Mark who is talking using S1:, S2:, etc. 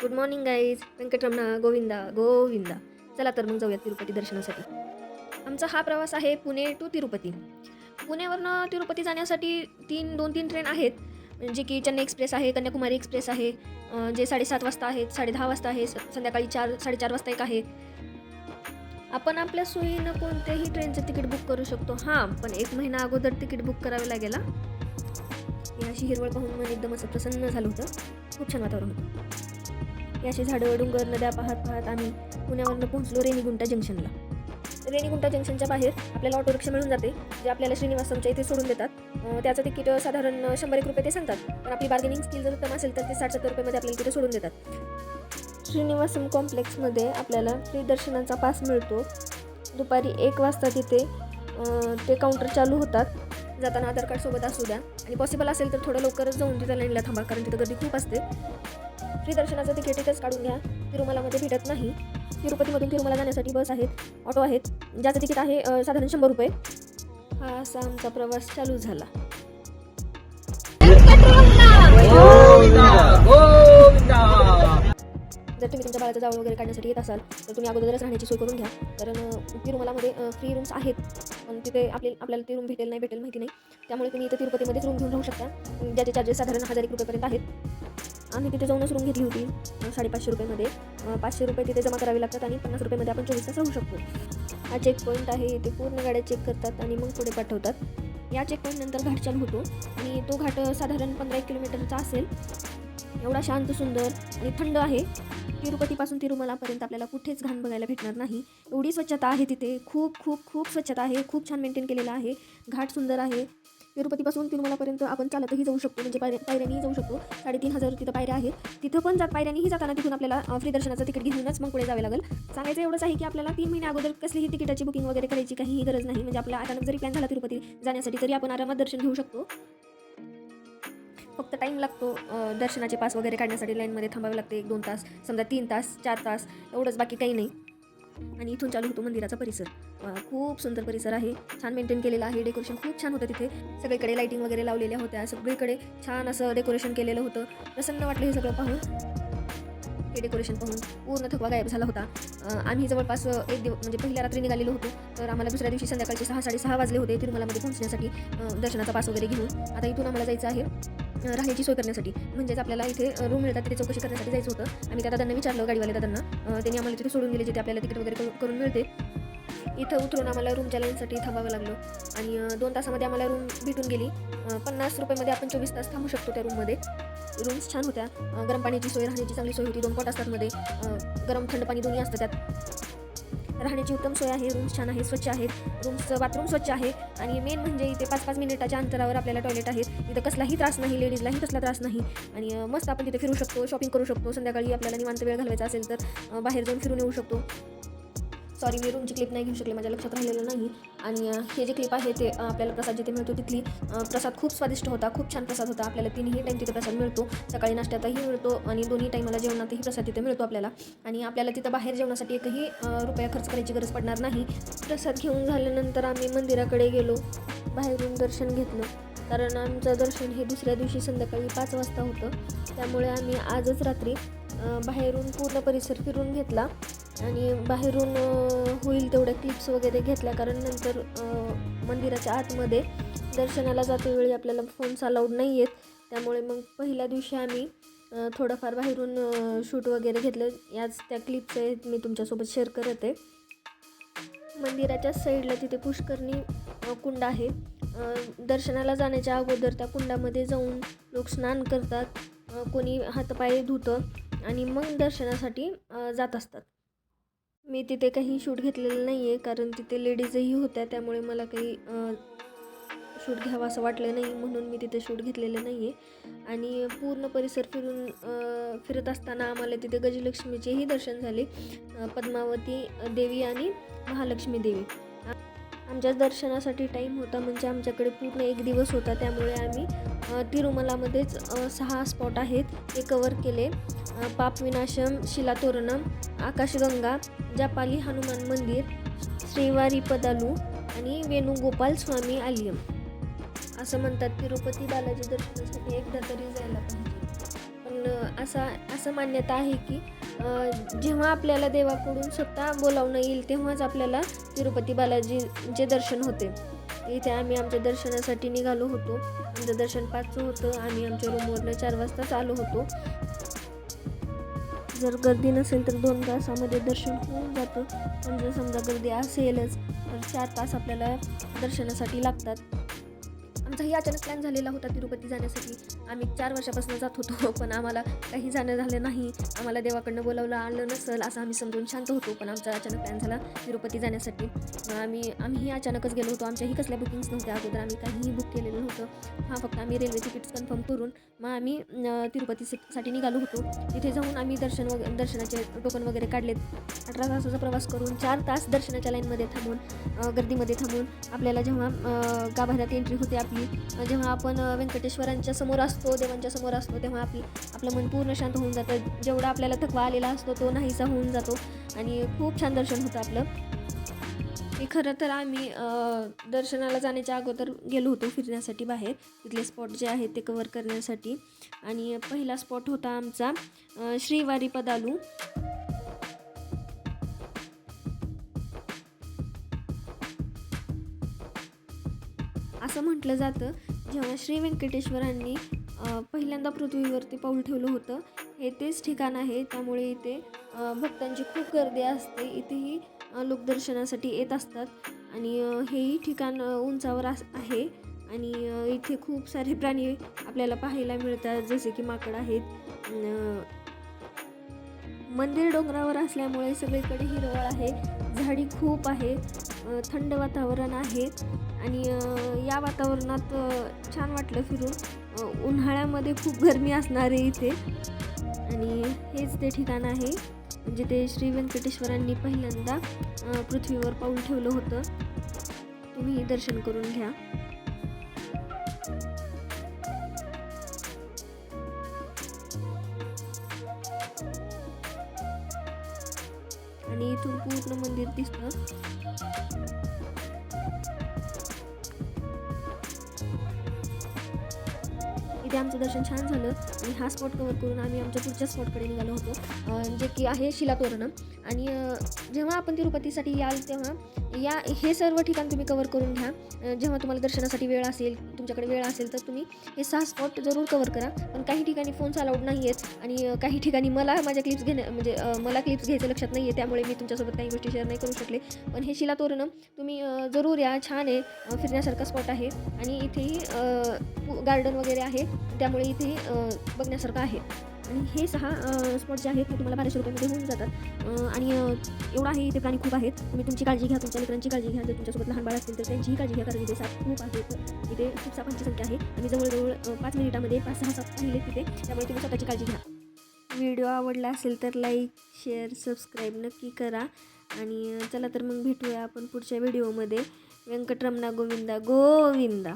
S1: Good morning guys. Venkataramana Govinda Govinda. चला तर मग जाऊयात तिरुपती दर्शनासाठी. आमचा हा प्रवास आहे पुणे टू तिरुपती. पुण्यावरनं तिरुपती जाण्यासाठी दोन तीन ट्रेन आहेत, जे की चेन्नई एक्सप्रेस आहे, कन्याकुमारी एक्सप्रेस आहे, जे 7:30 वाजता आहेत, 10:30 वाजता आहे, संध्याकाळी 4-4:30 वाजता एक आहे. आपण आपल्या सोयीनं कोणत्याही ट्रेनचं तिकीट बुक करू शकतो. हां, पण 1 महिना अगोदर तिकीट बुक करावे लागेल. ही अशी हिरवळ पाहून मन एकदम असं प्रसन्न झालं होतं. खूप छान वातावरण होतं. ही अशी झाडं, डोंगर, नद्या पाहत पाहत आम्ही पुण्यावरून पोहोचलो रेणीगुंटा जंक्शनला. रेणीगुंटा जंक्शनच्या बाहेर आपल्याला ऑटो रिक्षा मिळून जाते, जे आपल्याला श्रीनिवासमच्या इथे सोडून देतात. त्याचं तिकीट साधारण 100 रुपये ते सांगतात, पण आपली बार्गेनिंग स्किल जर उत्तम असेल तर ते 60-70 रुपयेमध्ये आपल्याला तिथे सोडून देतात. श्रीनिवासम कॉम्प्लेक्समध्ये आपल्याला फ्री दर्शनाचा पास मिळतो. दुपारी 1 वाजता तिथे ते काउंटर चालू होतात. जाताना आधार कार्ड सोबत असू द्या, आणि पॉसिबल असेल तर थोडं लवकरच जाऊन तिथं लाईनला थांबा, कारण तिथं गर्दी खूप असते. फ्री दर्शनाचं तिकीट इथंच काढून घ्या, तिरुमलामध्ये भेटत नाही. तिरुपतीमधून तिरुमला जाण्यासाठी बस आहेत, ऑटो आहेत, ज्याचं तिकीट आहे साधारण 100 रुपये. हा असा आमचा प्रवास चालू झाला. जर तुम्ही तुमच्या बाळाचा जावळ वगैरे काढण्यासाठी येत असाल तर तुम्ही अगोदरच राहण्याची सोय करून घ्या, कारण तिरुमलामध्ये फ्री रूम्स आहेत, पण तिथे आपल्याला ती रूम भेटेल नाही भेटेल माहिती नाही. त्यामुळे तुम्ही इथं तिरुपतीमध्येच रूम घेऊन राहू शकता, ज्याचे चार्जेस साधारण 1000 रुपयेपर्यंत आहेत. आम्ही तिथे जाऊनच रूम घेतली होती 550 रुपयेमध्ये. 500 रुपये तिथे जमा करावे लागतात आणि 50 रुपयेमध्ये आपण 24 तास राहू शकतो. हा चेक पॉईंट आहे, ते पूर्ण गाड्या चेक करतात आणि मग पुढे पाठवतात. या चेक पॉईंटनंतर घाट चालू होतो, आणि तो घाट साधारण 15 किलोमीटरचा असेल. एवढा शांत, सुंदर आणि थंड आहे. तिरुपतीपासून तिरुमलापर्यंत आपल्याला कुठेच घाण बघायला भेटणार नाही. एवढी स्वच्छता आहे तिथे, खूप खूप खूप स्वच्छता आहे, खूप छान मेंटेन केलेलं आहे. घाट सुंदर आहे. तिरुपतीपासून तिरुमलापर्यंत आपण चालतही जाऊ शकतो, म्हणजे पायऱ्यानेही जाऊ शकतो. 3500 तिथं पायऱ्या आहेत. तिथं पण पायऱ्यानेही जाताना तिथून आपल्याला फ्री दर्शनाचं तिकीट घेऊनच मग पुढे जावे लागेल. सांगायचं एवढंच आहे की आपल्याला 3 महिने अगोदर कसलीही तिकिटाची बुकिंग वगैरे करायची काहीही गरज नाही. म्हणजे आपला अचानक जरी प्लॅन झाला तिरुपती जाण्यासाठी, तरी आपण आरामात दर्शन घेऊ शकतो. फक्त टाईम लागतो दर्शनाचे पास वगैरे काढण्यासाठी. लाईनमध्ये थांबावे लागते 1-2 तास, समजा 3 तास 4 तास, एवढंच, बाकी काही नाही. आणि इथून चालू होतो मंदिराचा परिसर. खूप सुंदर परिसर आहे, छान मेंटेन केलेलं आहे. डेकोरेशन खूप छान होतं तिथे. सगळीकडे लाईटिंग वगैरे लावलेल्या होत्या, सगळीकडे छान असं डेकोरेशन केलेलं होतं. प्रसन्न वाटलं हे सगळं पाहून. हे डेकोरेशन पाहून पूर्ण थकवा गायब झाला होता. आम्ही जवळपास एक दिवस, म्हणजे पहिल्या रात्री निघालेलो होतो, तर आम्हाला दुसऱ्या दिवशी संध्याकाळचे 6-6:30 वाजले होते तिरुमलामध्ये पोहोचण्यासाठी, दर्शनाचा पास वगैरे घेऊन. आता इथून आम्हाला जायचं आहे राहण्याची सोय करण्यासाठी, म्हणजेच आपल्याला इथे रूम मिळतात तिथे चौकशी करण्यासाठी जायचं होतं. आम्ही त्या दादांना विचारलं, गाडीवाल्या दादांना. त्यांनी आम्हाला तिथे सोडून गेले, जिथे आपल्याला तिकीट वगैरे करून मिळते. इथं उतरून आम्हाला रूमच्या लाईनसाठी थांबावं लागलं, आणि 2 तासामध्ये आम्हाला रूम भेटून गेली. 50 रुपयेमध्ये आपण 24 तास थांबू शकतो त्या रूममध्ये. रूम्स छान होत्या, गरम पाण्याची सोय, राहण्याची चांगली सोय होती. 2 कॉट असतात मध्ये, गरम थंड पाणी दोन्ही असतं त्यात. राहण्याची उत्तम सोय आहे. रूम्स छान आहे, स्वच्छ आहेत. रूम्सचं बाथरूम स्वच्छ आहे, आणि मेन म्हणजे इथे 5-5 मिनिटाच्या अंतरावर आपल्याला टॉयलेट आहेत. इथं कसलाही त्रास नाही, लेडीजलाही कसला त्रास नाही, आणि मस्त आपण तिथे फिरू शकतो, शॉपिंग करू शकतो. संध्याकाळी आपल्याला निवांत वेळ घालवायचा असेल तर बाहेर जाऊन फिरून येऊ शकतो. सॉरी, मी रूमची क्लिप नाही घेऊ शकले, माझ्या लक्षात राहिलेलं नाही. आणि हे जे क्लिप आहे ते आपल्याला प्रसाद जिथे मिळतो तिथली. प्रसाद खूप स्वादिष्ट होता, खूप छान प्रसाद होता. आपल्याला 3ही टाईम तिथे प्रसाद मिळतो, सकाळी नाश्त्यातही मिळतो आणि 2ही टाईमाला जेवणातही प्रसाद तिथे मिळतो आपल्याला. आणि आपल्याला तिथं बाहेर जेवणासाठी एकही रुपया खर्च करायची गरज पडणार नाही. प्रसाद घेऊन झाल्यानंतर आम्ही मंदिराकडे गेलो, बाहेरून दर्शन घेतलं, कारण आमचं दर्शन हे दुसऱ्या दिवशी संध्याकाळी 5 वाजता होतं. त्यामुळे आम्ही आजच रात्री बाहेरून पूर्ण परिसर फिरून घेतला, आणि बाहेरून होईल तेवढ्या क्लिप्स वगैरे घेतल्या, कारण नंतर मंदिराच्या आतमध्ये दर्शनाला जातेवेळी आपल्याला फोन्स अलाउड नाही आहेत. त्यामुळे मग पहिल्या दिवशी आम्ही थोडंफार बाहेरून शूट वगैरे घेतलं. याच त्या क्लिप्स आहेत, मी तुमच्यासोबत शेअर करत आहे. मंदिराच्या साईडला तिथे पुष्करणी कुंड आहे. दर्शनाला जाण्याच्या अगोदर त्या कुंडामध्ये जाऊन लोक स्नान करतात, कोणी हातपाय धुतं, आणि मग दर्शनासाठी जात असतात. मी तिथे काही शूट घेतलेलं नाही आहे, कारण तिथे लेडीजही होत्या, त्यामुळे मला काही शूट घ्यावं असं वाटलं नाही, म्हणून मी तिथे शूट घेतलेलं नाही आहे. आणि पूर्ण परिसर फिरत असताना आम्हाला तिथे गजलक्ष्मीचेही दर्शन झाले, पद्मावती देवी आणि महालक्ष्मी देवी. आमच्या दर्शनासाठी टाईम होता, म्हणजे आमच्याकडे पूर्ण 1 दिवस होता. त्यामुळे आम्ही तिरुमलामध्येच 6 स्पॉट आहेत ते कवर केले. पापविनाशम, शिलातोरणम, आकाशगंगा, जापाली हनुमान मंदिर, श्रीवारी पदालू आणि वेणुगोपाल स्वामी आलयम. असं म्हणतात तिरुपती बालाजी दर्शनासाठी एकदा तरी जायला पाहिजे, पण कारण असं मान्यता आहे की जेव्हा आपल्याला देवाकडून स्वतः बोलावणं येईल तेव्हाच आपल्याला तिरुपती बालाजीचे दर्शन होते. इथे आम्ही आमच्या दर्शनासाठी निघालो होतो. आमचं दर्शन 5चं होतं. आम्ही आमच्या रूमवरनं 4 वाजताच आलो होतो. जर गर्दी नसेल तर 2 तासामध्ये दर्शन होऊन जातं, पण जर समजा गर्दी असेलच तर 4 तास आपल्याला दर्शनासाठी लागतात. आमचाही अचानक प्लॅन झालेला होता तिरुपती जाण्यासाठी. आम्ही 4 वर्षापासून जात होतो, पण आम्हाला काही जाणं झालं नाही. आम्हाला देवाकडनं बोलावलं आलं नसेल असं आम्ही समजून शांत होतो, पण आमचा अचानक प्लॅन झाला तिरुपती जाण्यासाठी. आम्हीही अचानकच गेलो होतो. आमच्याही कसल्या बुकिंग्स नव्हत्या अगोदर, आम्ही काहीही बुक केलेलं नव्हतं. फक्त आम्ही रेल्वे तिकीट्स कन्फर्म करून मग आम्ही तिरुपतीसाठी निघालो होतो. तिथे जाऊन आम्ही दर्शनाचे टोकन वगैरे काढलेत. 18 तासाचा प्रवास करून 4 तास दर्शनाच्या लाईनमध्ये थांबून गर्दीमध्ये थांबून आपल्याला जेव्हा गाभाऱ्यात एंट्री होते आपली, जेव्हा आपण व्यंकटेश्वरांच्या समोर असतो, देवांच्या समोर असतो, तेव्हा आपलं मन पूर्ण शांत होऊन जातं. जेवढा आपल्याला थकवा आलेला असतो तो नाहीसा होऊन जातो आणि खूप छान दर्शन होतं आपलं. हे खरं तर आम्ही दर्शनाला जाण्याच्या अगोदर गेलो होतो फिरण्यासाठी बाहेर, तिथले स्पॉट जे आहेत ते कवर करण्यासाठी. आणि पहिला स्पॉट होता आमचा श्रीवारी पदालू. असं म्हटलं जातं जेव्हा श्री व्यंकटेश्वरांनी पहिल्यांदा पृथ्वीवरती पाऊल ठेवलं होतं हे तेच ठिकाण आहे. त्यामुळे इथे भक्तांची खूप गर्दी असते. इथेही लोक दर्शनासाठी येत असतात आणि हेही ठिकाण उंचावर आहे आणि इथे खूप सारे प्राणी आपल्याला पाहायला मिळतात, जसे की माकड आहेत. मंदिर डोंगरावर असल्यामुळे सगळीकडे हिरवळ आहे, झाडी खूप आहे, थंड वातावरण आहे आणि या वातावरणात छान वाटलं फिरून. उन्हाळ्यामध्ये खूप गरमी असणार आहे इथे आणि हेच ते ठिकाण आहे म्हणजे ते श्री व्यंकटेश्वरांनी पहिल्यांदा पृथ्वीवर पाऊल ठेवलं होतं. तुम्ही दर्शन करून घ्या. आणि इथून पूर्ण मंदिर दिसतं. इथे आमचं दर्शन छान झालं आणि हा स्पॉट कवर करून आम्ही आमच्या पुढच्या स्पॉटकडे निघालो होतो, जे की आहे शिलातोरणं. आणि जेव्हा आपण तिरुपतीसाठी याल तेव्हा हे सर्व ठिकाण तुम्ही कवर करून घ्या. जेव्हा तुम्हाला दर्शनासाठी वेळ असेल, तुमच्याकडे वेळ असेल तर तुम्ही हे 6 स्पॉट जरूर कवर करा. पण काही ठिकाणी फोन्स अलाउड नाही आहेत आणि काही ठिकाणी मला माझ्या क्लिप्स मला क्लिप्स घ्यायचं लक्षात नाही आहे, त्यामुळे मी तुमच्यासोबत काही गोष्टी शेअर नाही करू शकले. पण हे शिलातोरणं तुम्ही जरूर या. छान आहे, फिरण्यासारखा स्पॉट आहे आणि इथेही गार्डन वगैरे आहे, त्यामुळे इथेही बघण्यासारखं आहे. आणि हे 6 स्पॉट जे आहेत ते तुम्हाला 1200 रुपयामध्ये होऊन जातात. आणि एवढं आहे, इथे प्राणी खूप आहेत. तुम्ही तुमची काळजी घ्या, तुमच्या लेकरांची काळजी घ्या. जर तुमच्यासोबत लहान बाळ असतील तर त्यांचीही काळजी घ्या, कारण इथे साप खूप आहेत. इथे खूप सापांची संख्या आहे आणि जवळजवळ 5 मिनिटामध्ये 5-6 साप पाहिले तिथे, त्यामुळे तुम्ही स्वतःची काळजी घ्या. व्हिडिओ आवडला असेल तर लाईक, शेअर, सबस्क्राईब नक्की करा. आणि चला तर मग भेटूया आपण पुढच्या व्हिडिओमध्ये. व्यंकटरमणा गोविंदा गोविंदा.